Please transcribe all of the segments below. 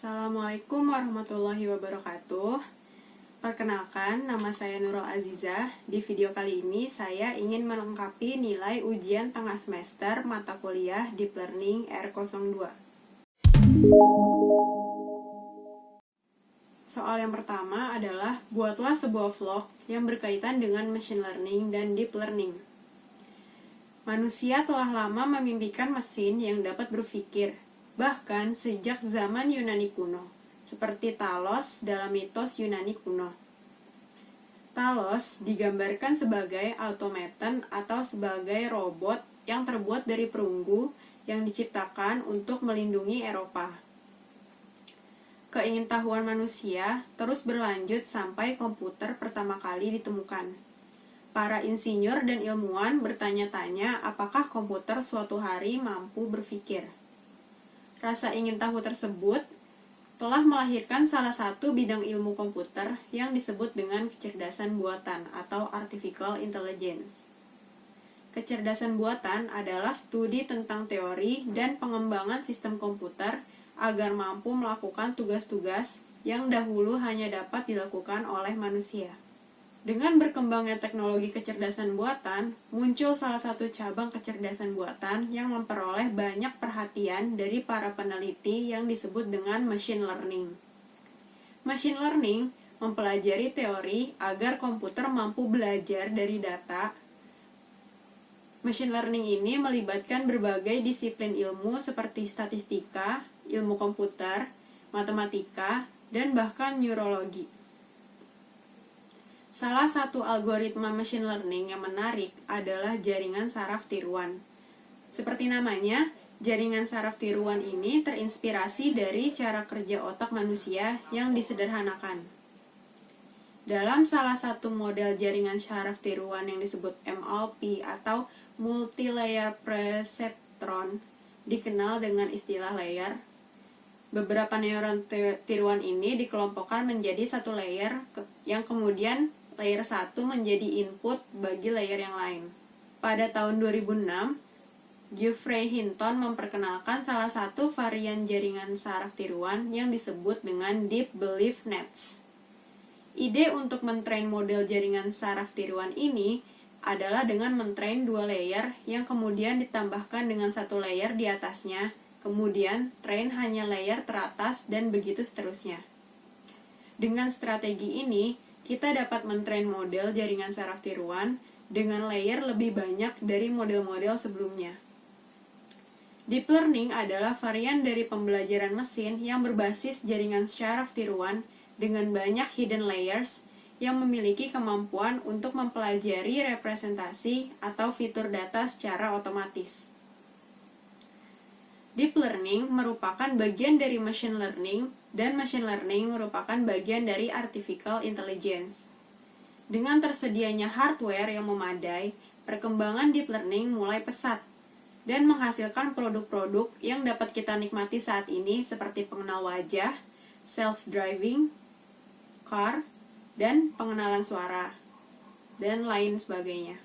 Assalamualaikum warahmatullahi wabarakatuh. Perkenalkan, nama saya Nurul Azizah. Di video kali ini saya ingin melengkapi nilai ujian tengah semester mata kuliah Deep Learning R02. Soal yang pertama adalah buatlah sebuah vlog yang berkaitan dengan machine learning dan deep learning. Manusia telah lama memimpikan mesin yang dapat berpikir, bahkan sejak zaman Yunani kuno, seperti Talos dalam mitos Yunani kuno. Talos digambarkan sebagai automaton atau sebagai robot yang terbuat dari perunggu yang diciptakan untuk melindungi Eropa. Keingintahuan manusia terus berlanjut sampai komputer pertama kali ditemukan. Para insinyur dan ilmuwan bertanya-tanya apakah komputer suatu hari mampu berpikir. Rasa ingin tahu tersebut telah melahirkan salah satu bidang ilmu komputer yang disebut dengan kecerdasan buatan atau artificial intelligence. Kecerdasan buatan adalah studi tentang teori dan pengembangan sistem komputer agar mampu melakukan tugas-tugas yang dahulu hanya dapat dilakukan oleh manusia. Dengan berkembangnya teknologi kecerdasan buatan, muncul salah satu cabang kecerdasan buatan yang memperoleh banyak perhatian dari para peneliti yang disebut dengan machine learning. Machine learning mempelajari teori agar komputer mampu belajar dari data. Machine learning ini melibatkan berbagai disiplin ilmu seperti statistika, ilmu komputer, matematika, dan bahkan neurologi. Salah satu algoritma machine learning yang menarik adalah jaringan saraf tiruan. Seperti namanya, jaringan saraf tiruan ini terinspirasi dari cara kerja otak manusia yang disederhanakan. Dalam salah satu model jaringan saraf tiruan yang disebut MLP atau Multi-Layer Perceptron, dikenal dengan istilah layer, beberapa neuron tiruan ini dikelompokkan menjadi satu layer yang kemudian layer 1 menjadi input bagi layer yang lain. Pada tahun 2006, Geoffrey Hinton memperkenalkan salah satu varian jaringan saraf tiruan yang disebut dengan Deep Belief Nets. Ide untuk mentrain model jaringan saraf tiruan ini adalah dengan mentrain dua layer yang kemudian ditambahkan dengan satu layer di atasnya, kemudian train hanya layer teratas dan begitu seterusnya. Dengan strategi ini, kita dapat mentrain model jaringan saraf tiruan dengan layer lebih banyak dari model-model sebelumnya. Deep learning adalah varian dari pembelajaran mesin yang berbasis jaringan saraf tiruan dengan banyak hidden layers yang memiliki kemampuan untuk mempelajari representasi atau fitur data secara otomatis. Deep learning merupakan bagian dari machine learning, dan machine learning merupakan bagian dari artificial intelligence. Dengan tersedianya hardware yang memadai, perkembangan deep learning mulai pesat dan menghasilkan produk-produk yang dapat kita nikmati saat ini seperti pengenal wajah, self-driving car, dan pengenalan suara, dan lain sebagainya.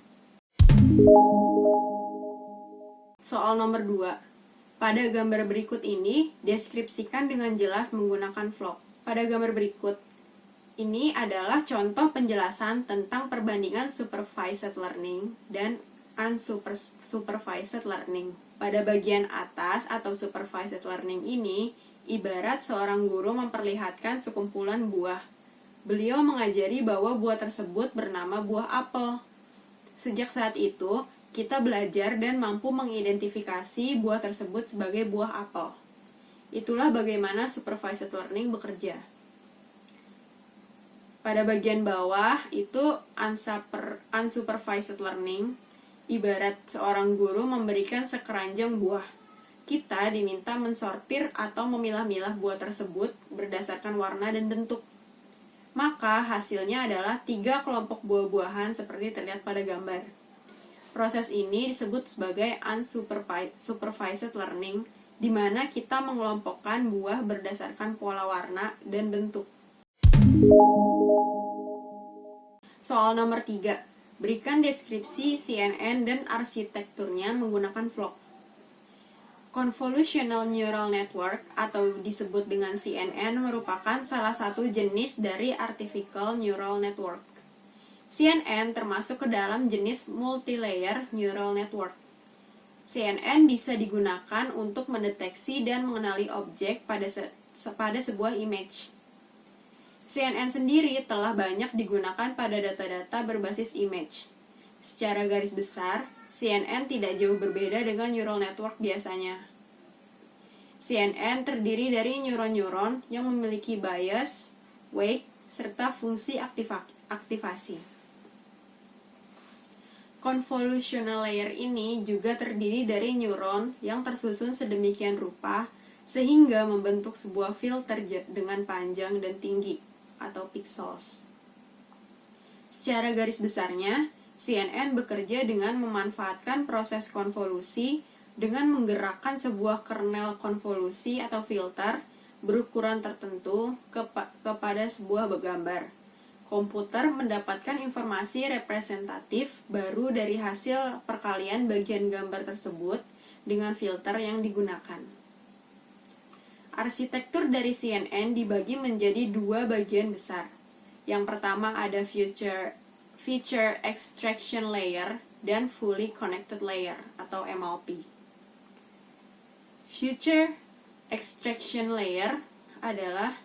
Soal nomor 2. Pada gambar berikut ini, deskripsikan dengan jelas menggunakan vlog. Pada gambar berikut, ini adalah contoh penjelasan tentang perbandingan supervised learning dan unsupervised learning. Pada bagian atas atau supervised learning ini, ibarat seorang guru memperlihatkan sekumpulan buah. Beliau mengajari bahwa buah tersebut bernama buah apel. Sejak saat itu, kita belajar dan mampu mengidentifikasi buah tersebut sebagai buah apel. Itulah bagaimana supervised learning bekerja. Pada bagian bawah itu unsupervised learning, ibarat seorang guru memberikan sekeranjang buah. Kita diminta mensortir atau memilah-milah buah tersebut berdasarkan warna dan bentuk. Maka hasilnya adalah 3 kelompok buah-buahan seperti terlihat pada gambar. Proses ini disebut sebagai unsupervised learning, di mana kita mengelompokkan buah berdasarkan pola warna dan bentuk. Soal nomor 3. Berikan deskripsi CNN dan arsitekturnya menggunakan vlog. Convolutional Neural Network atau disebut dengan CNN merupakan salah satu jenis dari Artificial Neural Network. CNN termasuk ke dalam jenis Multilayer Neural Network. CNN bisa digunakan untuk mendeteksi dan mengenali objek pada sebuah image. CNN sendiri telah banyak digunakan pada data-data berbasis image. Secara garis besar, CNN tidak jauh berbeda dengan neural network biasanya. CNN terdiri dari neuron-neuron yang memiliki bias, weight, serta fungsi aktivasi. Convolutional layer ini juga terdiri dari neuron yang tersusun sedemikian rupa sehingga membentuk sebuah filter dengan panjang dan tinggi atau pixels. Secara garis besarnya, CNN bekerja dengan memanfaatkan proses konvolusi dengan menggerakkan sebuah kernel konvolusi atau filter berukuran tertentu kepada sebuah gambar. Komputer mendapatkan informasi representatif baru dari hasil perkalian bagian gambar tersebut dengan filter yang digunakan. Arsitektur dari CNN dibagi menjadi dua bagian besar. Yang pertama ada Feature Extraction Layer dan Fully Connected Layer atau MLP. Feature Extraction Layer adalah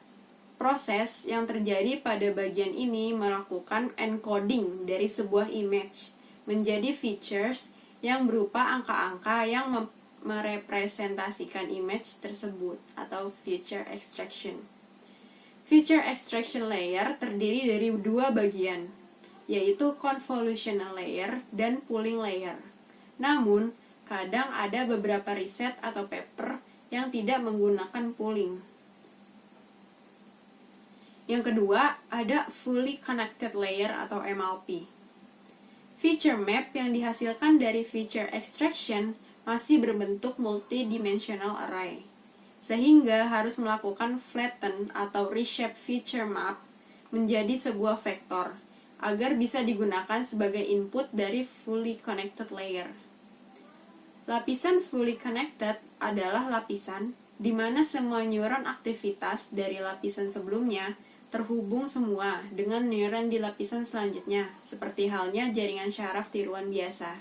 proses yang terjadi pada bagian ini melakukan encoding dari sebuah image menjadi features yang berupa angka-angka yang merepresentasikan image tersebut atau feature extraction. Feature extraction layer terdiri dari dua bagian, yaitu convolutional layer dan pooling layer. Namun, kadang ada beberapa riset atau paper yang tidak menggunakan pooling. Yang kedua, ada fully connected layer atau MLP. Feature map yang dihasilkan dari feature extraction masih berbentuk multidimensional array, sehingga harus melakukan flatten atau reshape feature map menjadi sebuah vektor, agar bisa digunakan sebagai input dari fully connected layer. Lapisan fully connected adalah lapisan di mana semua neuron aktivitas dari lapisan sebelumnya terhubung semua dengan neuron di lapisan selanjutnya, seperti halnya jaringan syaraf tiruan biasa.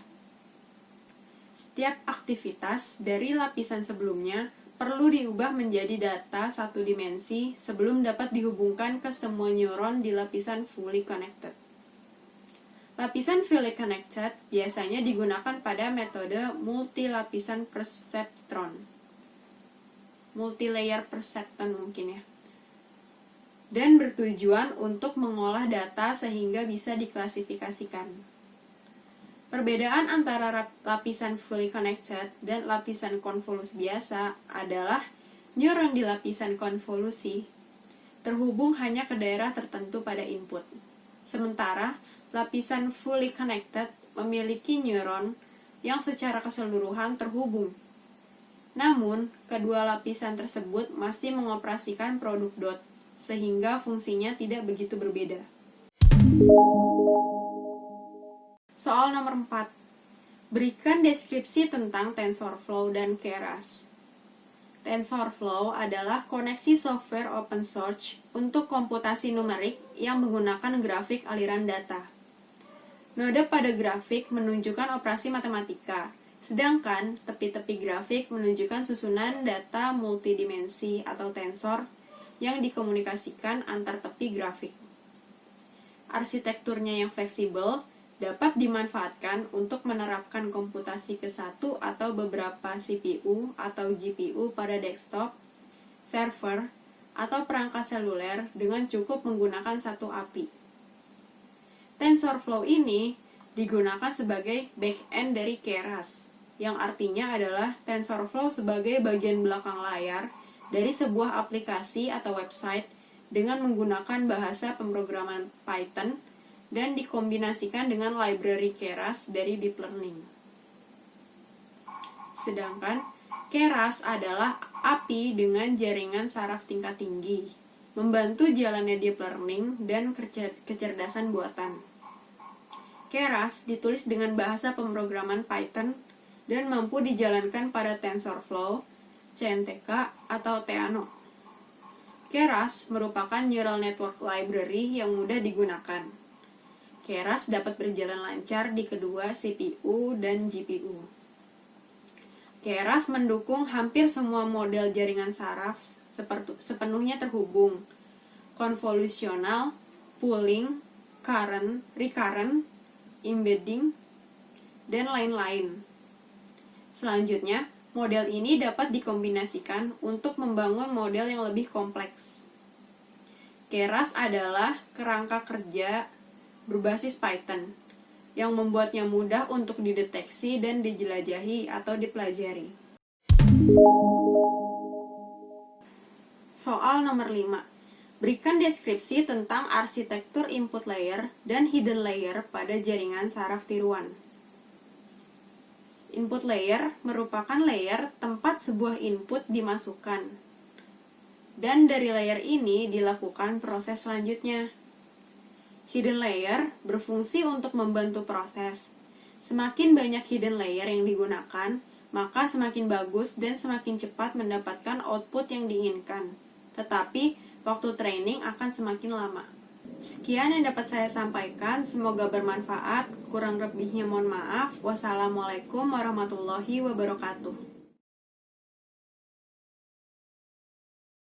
Setiap aktivitas dari lapisan sebelumnya perlu diubah menjadi data satu dimensi sebelum dapat dihubungkan ke semua neuron di lapisan fully connected. Lapisan fully connected biasanya digunakan pada metode multilapisan perceptron. Multilayer perceptron mungkin ya. Dan bertujuan untuk mengolah data sehingga bisa diklasifikasikan. Perbedaan antara lapisan fully connected dan lapisan konvolusi biasa adalah neuron di lapisan konvolusi terhubung hanya ke daerah tertentu pada input. Sementara lapisan fully connected memiliki neuron yang secara keseluruhan terhubung. Namun, kedua lapisan tersebut masih mengoperasikan produk dot, sehingga fungsinya tidak begitu berbeda. Soal nomor 4. Berikan deskripsi tentang TensorFlow dan Keras. TensorFlow adalah koneksi software open source untuk komputasi numerik yang menggunakan grafik aliran data. Node pada grafik menunjukkan operasi matematika, sedangkan tepi-tepi grafik menunjukkan susunan data multidimensi atau tensor yang dikomunikasikan antar tepi grafik. Arsitekturnya yang fleksibel dapat dimanfaatkan untuk menerapkan komputasi ke satu atau beberapa CPU atau GPU pada desktop, server, atau perangkat seluler dengan cukup menggunakan satu API. TensorFlow ini digunakan sebagai back-end dari Keras, yang artinya adalah TensorFlow sebagai bagian belakang layar dari sebuah aplikasi atau website dengan menggunakan bahasa pemrograman Python dan dikombinasikan dengan library Keras dari Deep Learning. Sedangkan Keras adalah API dengan jaringan saraf tingkat tinggi, membantu jalannya Deep Learning dan kecerdasan buatan. Keras ditulis dengan bahasa pemrograman Python dan mampu dijalankan pada TensorFlow, CNTK, atau Theano. Keras merupakan neural network library yang mudah digunakan. Keras dapat berjalan lancar di kedua CPU dan GPU. Keras mendukung hampir semua model jaringan saraf sepenuhnya terhubung, konvolusional, pooling, recurrent, embedding, dan lain-lain. Selanjutnya, model ini dapat dikombinasikan untuk membangun model yang lebih kompleks. Keras adalah kerangka kerja berbasis Python yang membuatnya mudah untuk dideteksi dan dijelajahi atau dipelajari. Soal nomor 5. Berikan deskripsi tentang arsitektur input layer dan hidden layer pada jaringan saraf tiruan. Input layer merupakan layer tempat sebuah input dimasukkan. Dan dari layer ini dilakukan proses selanjutnya. Hidden layer berfungsi untuk membantu proses. Semakin banyak hidden layer yang digunakan, maka semakin bagus dan semakin cepat mendapatkan output yang diinginkan. Tetapi, waktu training akan semakin lama. Sekian yang dapat saya sampaikan, semoga bermanfaat. Kurang lebihnya mohon maaf. Wassalamualaikum warahmatullahi wabarakatuh.